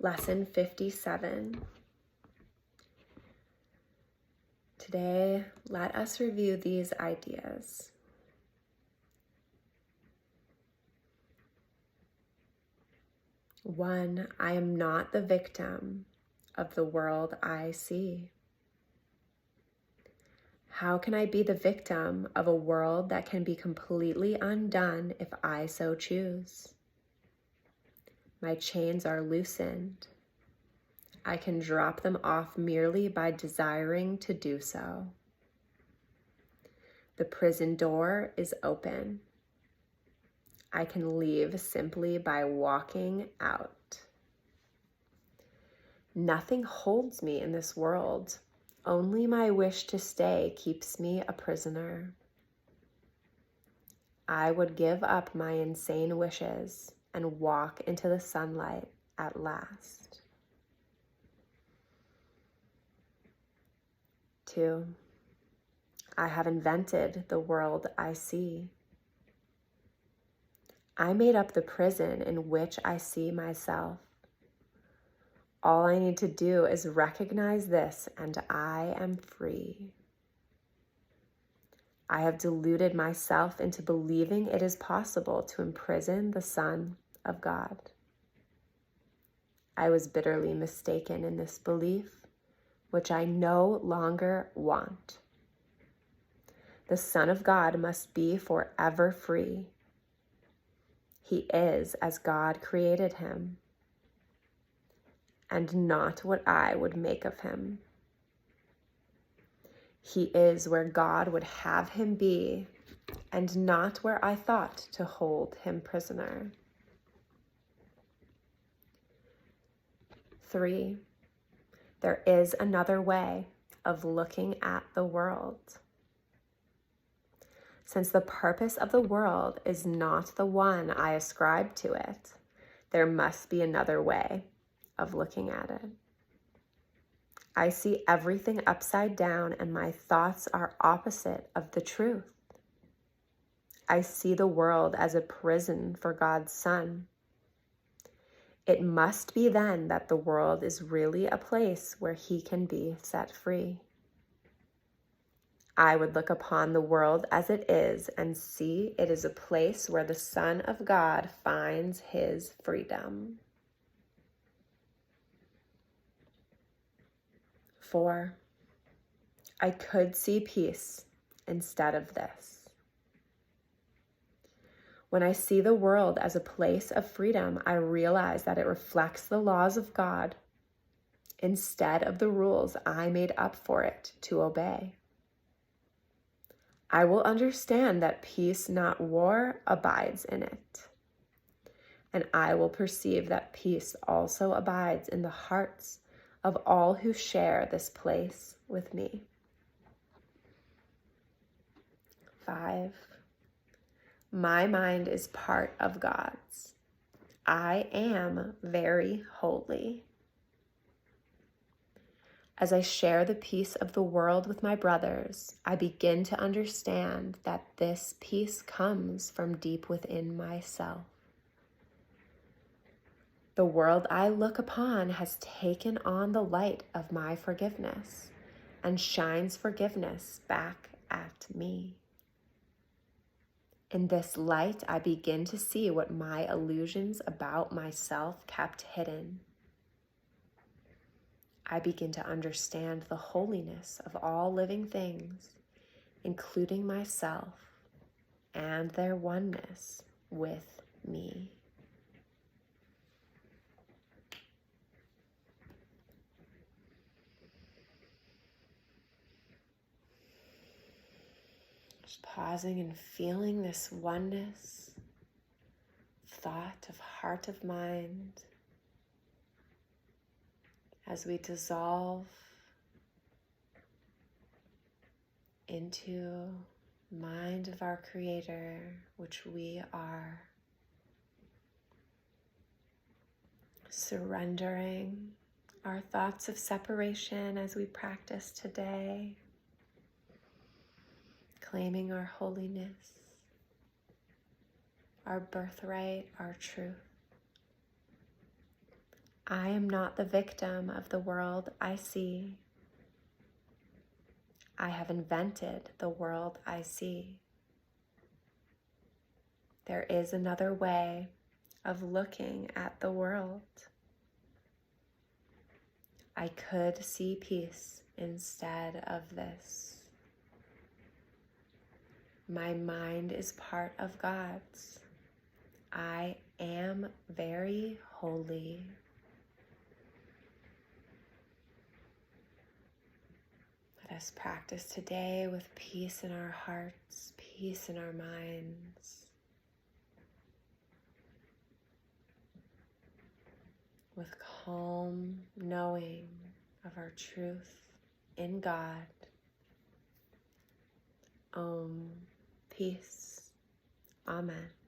Lesson 57. Today, let us review these ideas. One, I am not the victim of the world I see. How can I be the victim of a world that can be completely undone if I so choose? My chains are loosened. I can drop them off merely by desiring to do so. The prison door is open. I can leave simply by walking out. Nothing holds me in this world. Only my wish to stay keeps me a prisoner. I would give up my insane wishes and walk into the sunlight at last. 2, I have invented the world I see. I made up the prison in which I see myself. All I need to do is recognize this, and I am free. I have deluded myself into believing it is possible to imprison the Son of God. I was bitterly mistaken in this belief, which I no longer want. The Son of God must be forever free. He is as God created him, and not what I would make of him. He is where God would have him be, and not where I thought to hold him prisoner. 3, there is another way of looking at the world. Since the purpose of the world is not the one I ascribe to it, there must be another way of looking at it. I see everything upside down, and my thoughts are opposite of the truth. I see the world as a prison for God's Son. It must be then that the world is really a place where he can be set free. I would look upon the world as it is and see it is a place where the Son of God finds his freedom. 4, I could see peace instead of this. When I see the world as a place of freedom, I realize that it reflects the laws of God instead of the rules I made up for it to obey. I will understand that peace, not war, abides in it. And I will perceive that peace also abides in the hearts of all who share this place with me. 5, my mind is part of God's. I am very holy. As I share the peace of the world with my brothers, I begin to understand that this peace comes from deep within myself. The world I look upon has taken on the light of my forgiveness and shines forgiveness back at me. In this light, I begin to see what my illusions about myself kept hidden. I begin to understand the holiness of all living things, including myself, and their oneness with me. Just pausing and feeling this oneness, thought of heart of mind, as we dissolve into mind of our Creator, which we are, surrendering our thoughts of separation as we practice today, claiming our holiness, our birthright, our truth. I am not the victim of the world I see. I have invented the world I see. There is another way of looking at the world. I could see peace instead of this. My mind is part of God's. I am very holy. Let us practice today with peace in our hearts, peace in our minds, with calm knowing of our truth in God. Om. Peace. Amen.